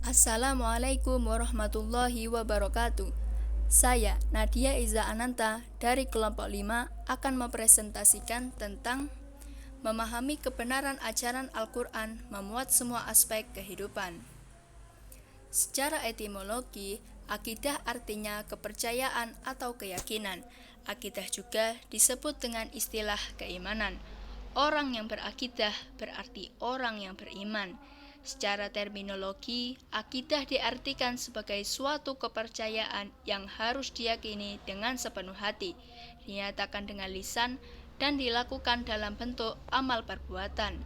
Assalamualaikum warahmatullahi wabarakatuh. Saya Nadia Iza Ananta dari kelompok 5 akan mempresentasikan tentang memahami kebenaran ajaran Al-Quran memuat semua aspek kehidupan. Secara etimologi, akidah artinya kepercayaan atau keyakinan. Akidah juga disebut dengan istilah keimanan. Orang yang berakidah berarti orang yang beriman. Secara terminologi, akidah diartikan sebagai suatu kepercayaan yang harus diyakini dengan sepenuh hati, dinyatakan dengan lisan, dan dilakukan dalam bentuk amal perbuatan.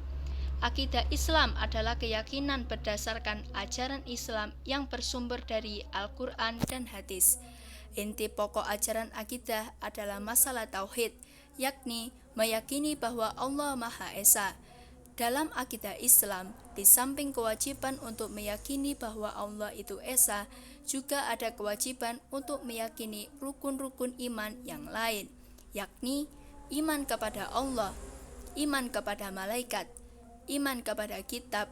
Akidah Islam adalah keyakinan berdasarkan ajaran Islam yang bersumber dari Al-Quran dan hadis. Inti pokok ajaran akidah adalah masalah tauhid, yakni meyakini bahwa Allah Maha Esa. Dalam akidah Islam, di samping kewajiban untuk meyakini bahwa Allah itu Esa, juga ada kewajiban untuk meyakini rukun-rukun iman yang lain, yakni iman kepada Allah, iman kepada malaikat, iman kepada kitab,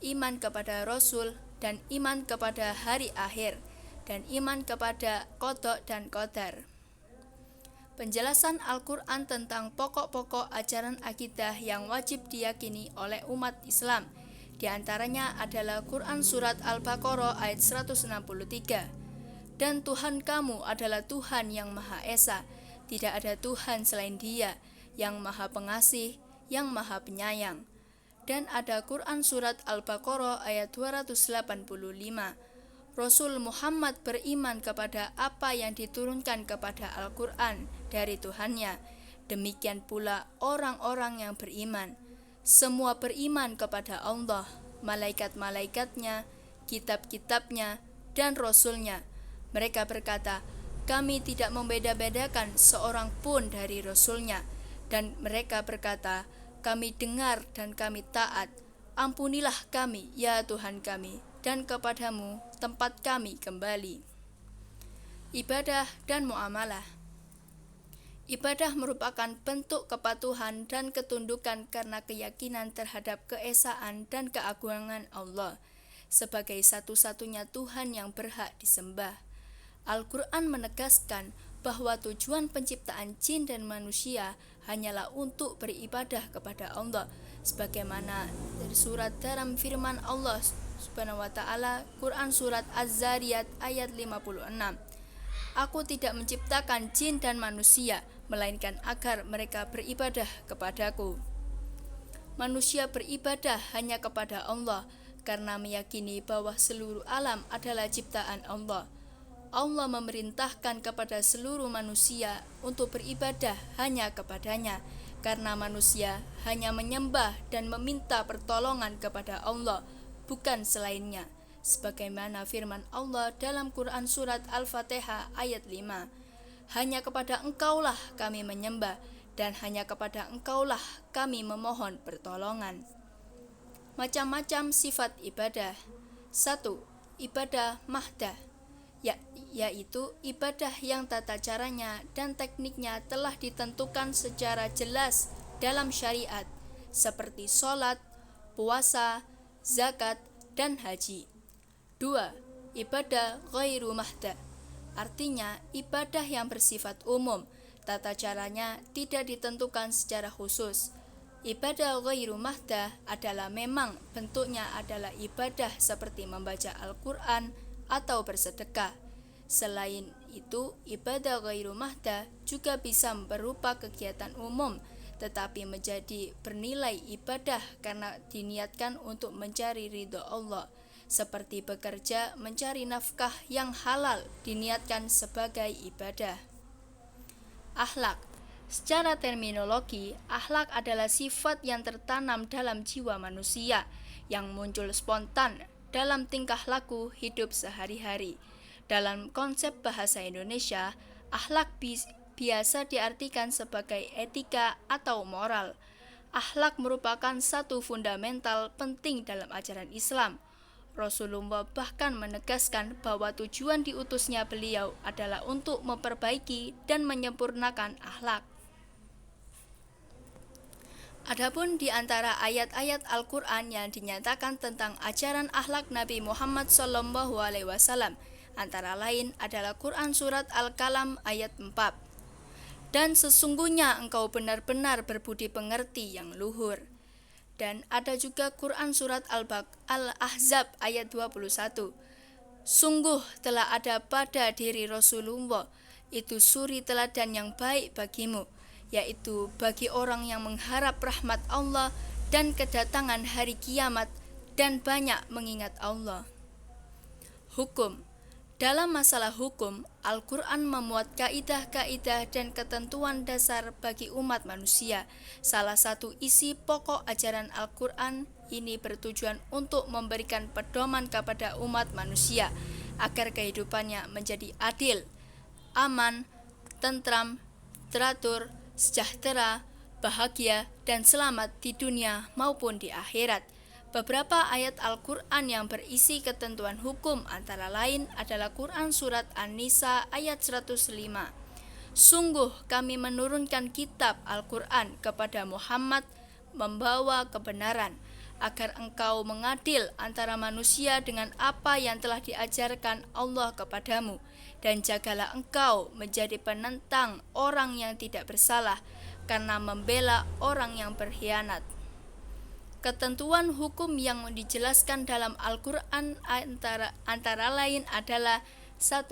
iman kepada Rasul, dan iman kepada hari akhir, dan iman kepada qada dan qadar. Penjelasan Al-Quran tentang pokok-pokok ajaran akidah yang wajib diyakini oleh umat Islam, di antaranya adalah Quran Surat Al-Baqarah ayat 163. Dan Tuhan kamu adalah Tuhan yang Maha Esa, tidak ada Tuhan selain Dia, yang Maha Pengasih, yang Maha Penyayang. Dan ada Quran Surat Al-Baqarah ayat 285. Rasul Muhammad beriman kepada apa yang diturunkan kepada Al-Quran dari Tuhannya. Demikian pula orang-orang yang beriman. Semua beriman kepada Allah, malaikat-malaikatnya, kitab-kitabnya, dan Rasulnya. Mereka berkata, kami tidak membeda-bedakan seorang pun dari Rasulnya. Dan mereka berkata, kami dengar dan kami taat. Ampunilah kami, ya Tuhan kami, dan kepadamu tempat kami kembali. Ibadah dan muamalah. Ibadah merupakan bentuk kepatuhan dan ketundukan karena keyakinan terhadap keesaan dan keagungan Allah sebagai satu-satunya Tuhan yang berhak disembah. Al-Quran menegaskan bahwa tujuan penciptaan jin dan manusia hanyalah untuk beribadah kepada Allah, sebagaimana dari surat dalam firman Allah Subhanahu wa ta'ala, Quran Surat Az-Zariyat ayat 56. Aku tidak menciptakan jin dan manusia, melainkan agar mereka beribadah kepadaku. Manusia beribadah hanya kepada Allah, karena meyakini bahwa seluruh alam adalah ciptaan Allah. Allah memerintahkan kepada seluruh manusia untuk beribadah hanya kepadanya, karena manusia hanya menyembah dan meminta pertolongan kepada Allah, bukan selainnya, sebagaimana firman Allah dalam Quran Surat Al-Fatihah ayat 5. Hanya kepada Engkaulah kami menyembah, dan hanya kepada Engkaulah kami memohon pertolongan. Macam-macam sifat ibadah. 1. Ibadah mahdah, yaitu ibadah yang tata caranya dan tekniknya telah ditentukan secara jelas dalam syariat, seperti sholat, puasa, zakat, dan haji. 2. Ibadah ghairu mahdah, artinya ibadah yang bersifat umum, tata caranya tidak ditentukan secara khusus. Ibadah ghairu mahdah adalah memang bentuknya adalah ibadah seperti membaca Al-Quran atau bersedekah. Selain itu, ibadah ghairu mahdah juga bisa berupa kegiatan umum, tetapi menjadi bernilai ibadah karena diniatkan untuk mencari ridho Allah, seperti bekerja mencari nafkah yang halal diniatkan sebagai ibadah. Akhlak. Secara terminologi, akhlak adalah sifat yang tertanam dalam jiwa manusia, yang muncul spontan dalam tingkah laku hidup sehari-hari. Dalam konsep bahasa Indonesia, akhlak biasa diartikan sebagai etika atau moral. Akhlak merupakan satu fundamental penting dalam ajaran Islam. Rasulullah bahkan menegaskan bahwa tujuan diutusnya beliau adalah untuk memperbaiki dan menyempurnakan akhlak. Adapun di antara ayat-ayat Al-Quran yang dinyatakan tentang ajaran akhlak Nabi Muhammad SAW, antara lain adalah Quran Surat Al-Qalam ayat 4. Dan sesungguhnya engkau benar-benar berbudi pengerti yang luhur. Dan ada juga Quran Surat Al-Ahzab ayat 21. Sungguh telah ada pada diri Rasulullah itu suri teladan yang baik bagimu, yaitu bagi orang yang mengharap rahmat Allah dan kedatangan hari kiamat dan banyak mengingat Allah. Hukum. Dalam masalah hukum, Al-Quran memuat kaidah-kaidah dan ketentuan dasar bagi umat manusia. Salah satu isi pokok ajaran Al-Quran ini bertujuan untuk memberikan pedoman kepada umat manusia agar kehidupannya menjadi adil, aman, tentram, teratur, sejahtera, bahagia, dan selamat di dunia maupun di akhirat. Beberapa ayat Al-Quran yang berisi ketentuan hukum antara lain adalah Quran Surat An-Nisa ayat 105. Sungguh kami menurunkan kitab Al-Quran kepada Muhammad membawa kebenaran, agar engkau mengadil antara manusia dengan apa yang telah diajarkan Allah kepadamu, dan jagalah engkau menjadi penentang orang yang tidak bersalah karena membela orang yang berkhianat. Ketentuan hukum yang dijelaskan dalam Al-Quran antara lain adalah 1.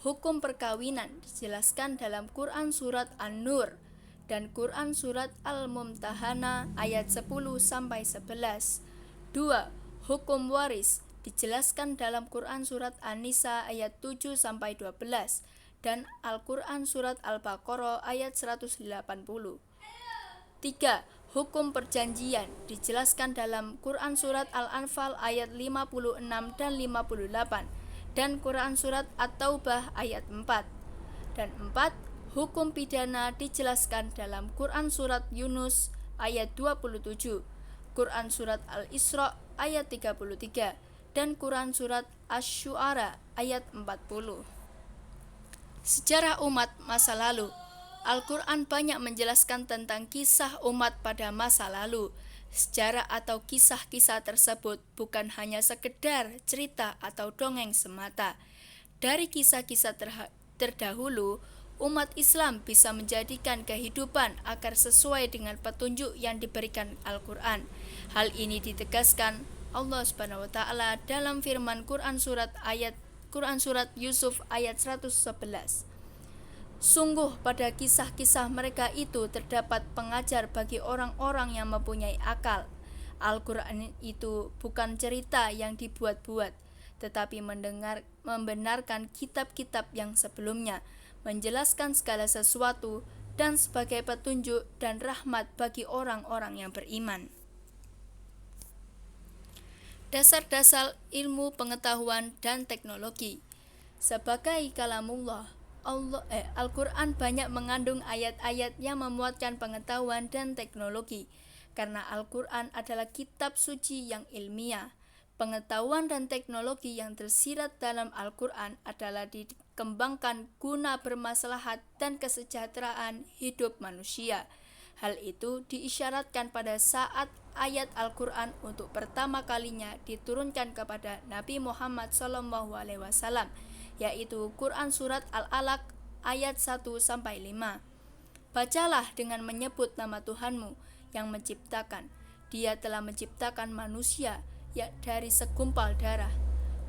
Hukum perkawinan dijelaskan dalam Quran Surat An-Nur dan Quran Surat Al-Mumtahana ayat 10-11. 2. Hukum waris dijelaskan dalam Quran Surat An-Nisa ayat 7-12 dan Al-Quran Surat Al-Baqarah ayat 180. 3. Hukum perjanjian dijelaskan dalam Quran Surat Al-Anfal ayat 56 dan 58 dan Quran Surat At-Taubah ayat 4. Dan 4. Hukum pidana dijelaskan dalam Quran Surat Yunus ayat 27, Quran Surat Al-Isra ayat 33 dan Quran Surat Asy-Syu'ara ayat 40. Sejarah umat masa lalu. Al-Quran banyak menjelaskan tentang kisah umat pada masa lalu. Sejarah atau kisah-kisah tersebut bukan hanya sekedar cerita atau dongeng semata. Dari kisah-kisah terdahulu, umat Islam bisa menjadikan kehidupan agar sesuai dengan petunjuk yang diberikan Al-Quran. Hal ini ditegaskan Allah Subhanahu wa taala dalam firman Quran Surat Yusuf ayat 111. Sungguh pada kisah-kisah mereka itu terdapat pengajar bagi orang-orang yang mempunyai akal. Al-Quran itu bukan cerita yang dibuat-buat, tetapi membenarkan kitab-kitab yang sebelumnya, menjelaskan segala sesuatu dan sebagai petunjuk dan rahmat bagi orang-orang yang beriman. Dasar-dasar ilmu pengetahuan dan teknologi. Sebagai kalamullah, Al-Quran banyak mengandung ayat-ayat yang memuatkan pengetahuan dan teknologi. Karena Al-Quran adalah kitab suci yang ilmiah, pengetahuan dan teknologi yang tersirat dalam Al-Quran adalah dikembangkan guna bermaslahat dan kesejahteraan hidup manusia. Hal itu diisyaratkan pada saat ayat Al-Quran untuk pertama kalinya diturunkan kepada Nabi Muhammad SAW, yaitu Quran Surat Al-Alaq ayat 1-5. Bacalah dengan menyebut nama Tuhanmu yang menciptakan. Dia telah menciptakan manusia dari segumpal darah.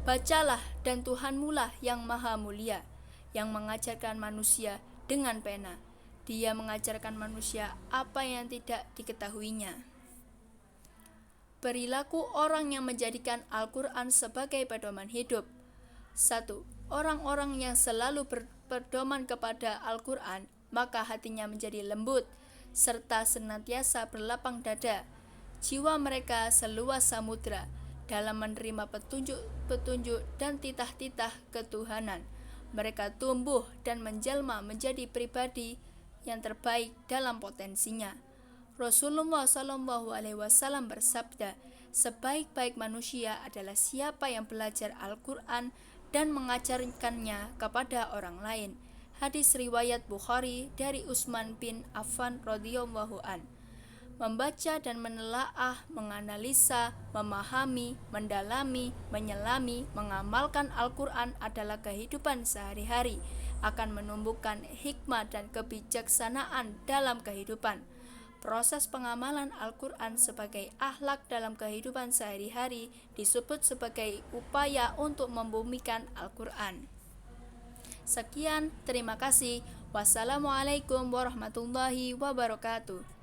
Bacalah, dan Tuhanmulah yang maha mulia, yang mengajarkan manusia dengan pena. Dia mengajarkan manusia apa yang tidak diketahuinya. Perilaku orang yang menjadikan Al-Quran sebagai pedoman hidup. 1. Orang-orang yang selalu berpedoman kepada Al-Quran, maka hatinya menjadi lembut, serta senantiasa berlapang dada. Jiwa mereka seluas samudra dalam menerima petunjuk dan titah-titah ketuhanan. Mereka tumbuh dan menjelma menjadi pribadi yang terbaik dalam potensinya. Rasulullah SAW bersabda, sebaik-baik manusia adalah siapa yang belajar Al-Quran dan mengajarkannya kepada orang lain. Hadis riwayat Bukhari dari Utsman bin Affan radhiyallahu an. Membaca dan menelaah, menganalisa, memahami, mendalami, menyelami, mengamalkan Al-Quran adalah kehidupan sehari-hari, akan menumbuhkan hikmah dan kebijaksanaan dalam kehidupan. Proses pengamalan Al-Quran sebagai akhlak dalam kehidupan sehari-hari disebut sebagai upaya untuk membumikan Al-Quran. Sekian, terima kasih. Wassalamualaikum warahmatullahi wabarakatuh.